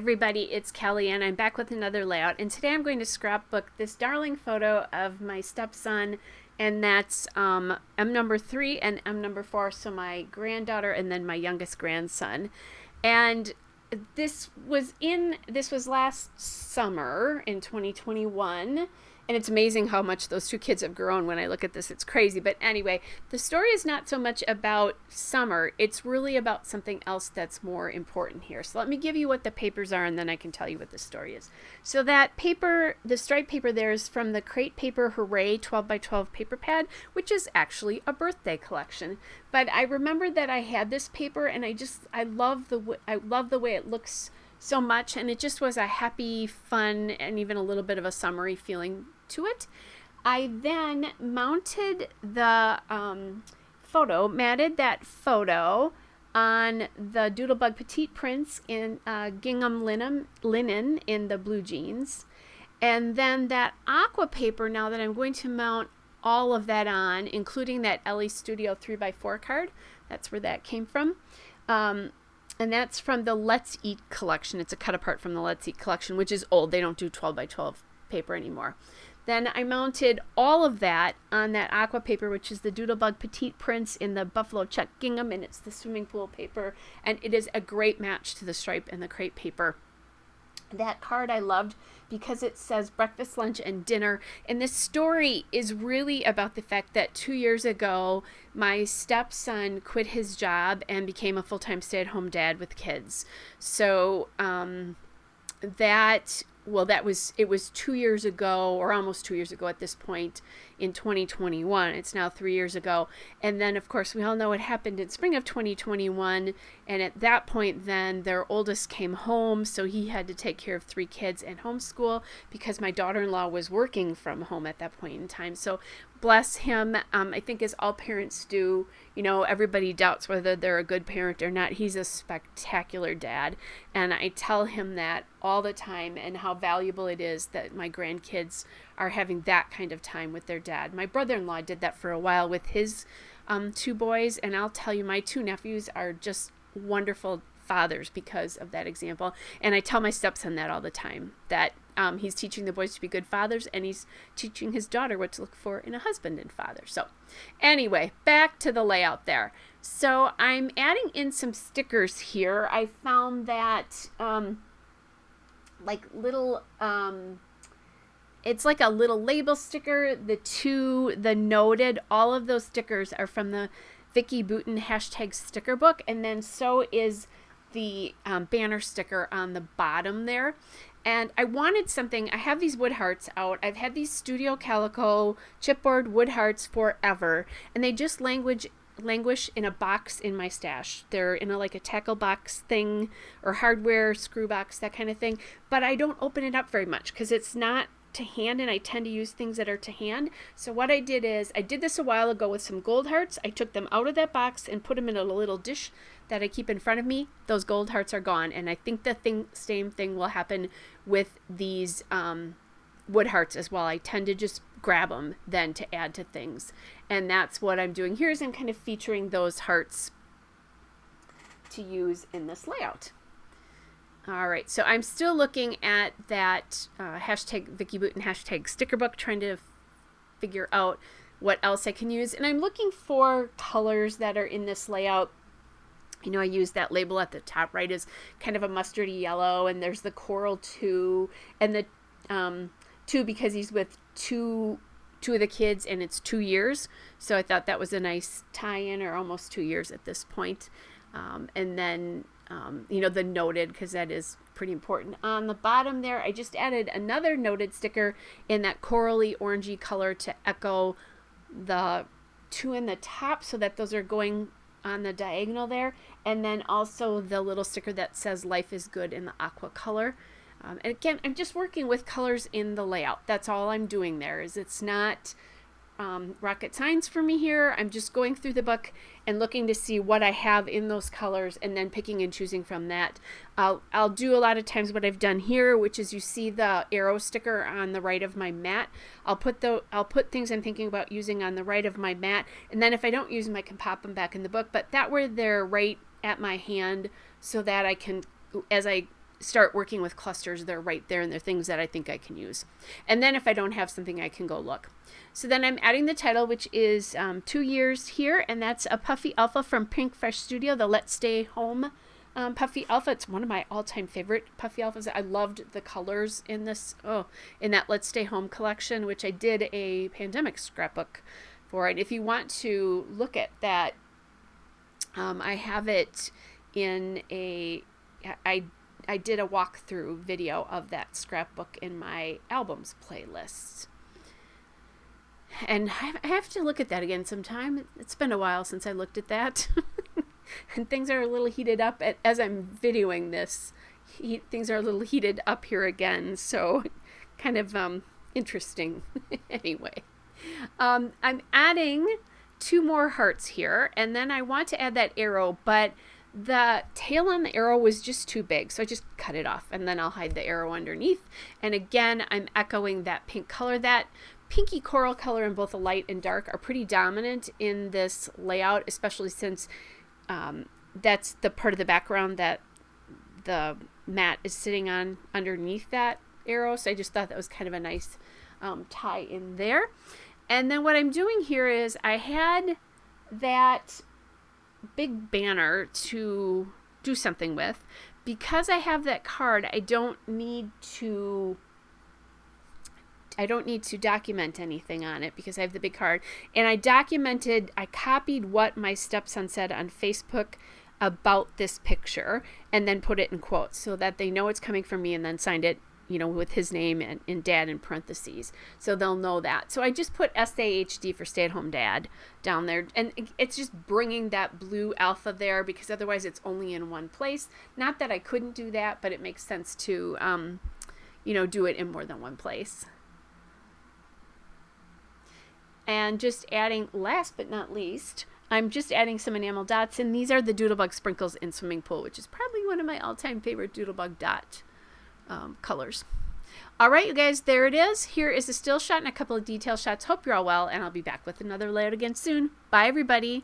everybody, it's Kelly and I'm back with another layout, and today I'm going to scrapbook this darling photo of my stepson, and that's M number 3 and M number 4, so my granddaughter and then my youngest grandson. And this was last summer in 2021, and it's amazing how much those two kids have grown. When I look at this, it's crazy. But anyway, the story is not so much about summer. It's really about something else that's more important here. So let me give you what the papers are, and then I can tell you what the story is. So that paper, the striped paper there, is from the Crate Paper Hooray 12 by 12 paper pad, which is actually a birthday collection. But I remembered that I had this paper, and I love the way it looks so much, and it just was a happy, fun, and even a little bit of a summery feeling to it. I then mounted the matted that photo on the Doodlebug Petite prints in gingham linen in the blue jeans, and then that aqua paper, now that I'm going to mount all of that on, including that Ellie Studio 3x4 card. That's where that came from. And that's from the Let's Eat collection. It's a cut apart from the Let's Eat collection, which is old. They don't do 12 by 12 paper anymore. Then I mounted all of that on that aqua paper, which is the Doodlebug Petite prints in the buffalo check gingham, and it's the swimming pool paper, and it is a great match to the stripe and the crepe paper. That card I loved because it says breakfast, lunch, and dinner. And this story is really about the fact that 2 years ago, my stepson quit his job and became a full-time stay-at-home dad with kids. So it was 2 years ago, or almost 2 years ago at this point in 2021. It's now 3 years ago. And then, of course, we all know what happened in spring of 2021. And at that point, then their oldest came home, so he had to take care of 3 kids and homeschool because my daughter-in-law was working from home at that point in time. So bless him. I think, as all parents do, everybody doubts whether they're a good parent or not. He's a spectacular dad, and I tell him that all the time, and how valuable it is that my grandkids are having that kind of time with their dad. My brother-in-law did that for a while with his 2 boys, and I'll tell you, my 2 nephews are just wonderful fathers because of that example. And I tell my stepson that all the time, that he's teaching the boys to be good fathers, and he's teaching his daughter what to look for in a husband and father. So anyway, back to the layout there. So I'm adding in some stickers here. I found that it's like a little label sticker. The noted, all of those stickers are from the Vicki Boutin hashtag sticker book, and then so is the banner sticker on the bottom there. And I wanted something. I have these wood hearts out. I've had these Studio Calico chipboard wood hearts forever, and they just languish in a box in my stash. They're in a tackle box thing, or hardware screw box, that kind of thing. But I don't open it up very much because it's not to hand, and I tend to use things that are to hand. So what I did is, I did this a while ago with some gold hearts. I took them out of that box and put them in a little dish that I keep in front of me. Those gold hearts are gone, and I think the same thing will happen with these wood hearts as well. I tend to just grab them then to add to things, and that's what I'm doing here, is I'm kind of featuring those hearts to use in this layout. All right, so I'm still looking at that hashtag Vicki Boutin hashtag sticker book, trying to figure out what else I can use, and I'm looking for colors that are in this layout. I use that label at the top right as kind of a mustardy yellow, and there's the coral 2, and the 2 because he's with two of the kids, and it's 2 years. So I thought that was a nice tie-in, or almost 2 years at this point. And then, the noted, because that is pretty important. On the bottom there, I just added another noted sticker in that corally orangey color to echo the 2 in the top, so that those are going on the diagonal there, and then also the little sticker that says life is good in the aqua color. And again, I'm just working with colors in the layout. That's all I'm doing there. It's not rocket science for me here. I'm just going through the book and looking to see what I have in those colors, and then picking and choosing from that. I'll do a lot of times what I've done here, which is, you see the arrow sticker on the right of my mat. I'll put things I'm thinking about using on the right of my mat, and then if I don't use them, I can pop them back in the book. But that way they're right at my hand, so that I can, as I start working with clusters. They're right there, and they're things that I think I can use. And then if I don't have something, I can go look. So then I'm adding the title, which is 2 years here, and that's a Puffy Alpha from Pink Fresh Studio, the Let's Stay Home Puffy Alpha. It's one of my all-time favorite Puffy Alphas. I loved the colors in this, in that Let's Stay Home collection, which I did a pandemic scrapbook for. And if you want to look at that, I have it in I did a walkthrough video of that scrapbook in my albums playlist. And I have to look at that again sometime. It's been a while since I looked at that. And things are a little heated up as I'm videoing this. Things are a little heated up here again. So kind of interesting. Anyway, I'm adding 2 more hearts here. And then I want to add that arrow, but the tail on the arrow was just too big, so I just cut it off, and then I'll hide the arrow underneath. And again, I'm echoing that pink color. That pinky coral color in both the light and dark are pretty dominant in this layout, especially since that's the part of the background that the mat is sitting on underneath that arrow. So I just thought that was kind of a nice tie in there. And then what I'm doing here is I had that big banner to do something with. Because I have that card, I don't need to document anything on it because I have the big card. And I copied what my stepson said on Facebook about this picture and then put it in quotes so that they know it's coming from me, and then signed it, with his name and dad in parentheses. So they'll know that. So I just put SAHD for Stay at Home Dad down there. And it's just bringing that blue alpha there because otherwise it's only in one place. Not that I couldn't do that, but it makes sense to, do it in more than one place. And just adding, last but not least, I'm just adding some enamel dots. And these are the Doodlebug Sprinkles in Swimming Pool, which is probably one of my all-time favorite Doodlebug dot colors. All right, you guys, there it is. Here is a still shot and a couple of detail shots. Hope you're all well, and I'll be back with another layout again soon. Bye, everybody.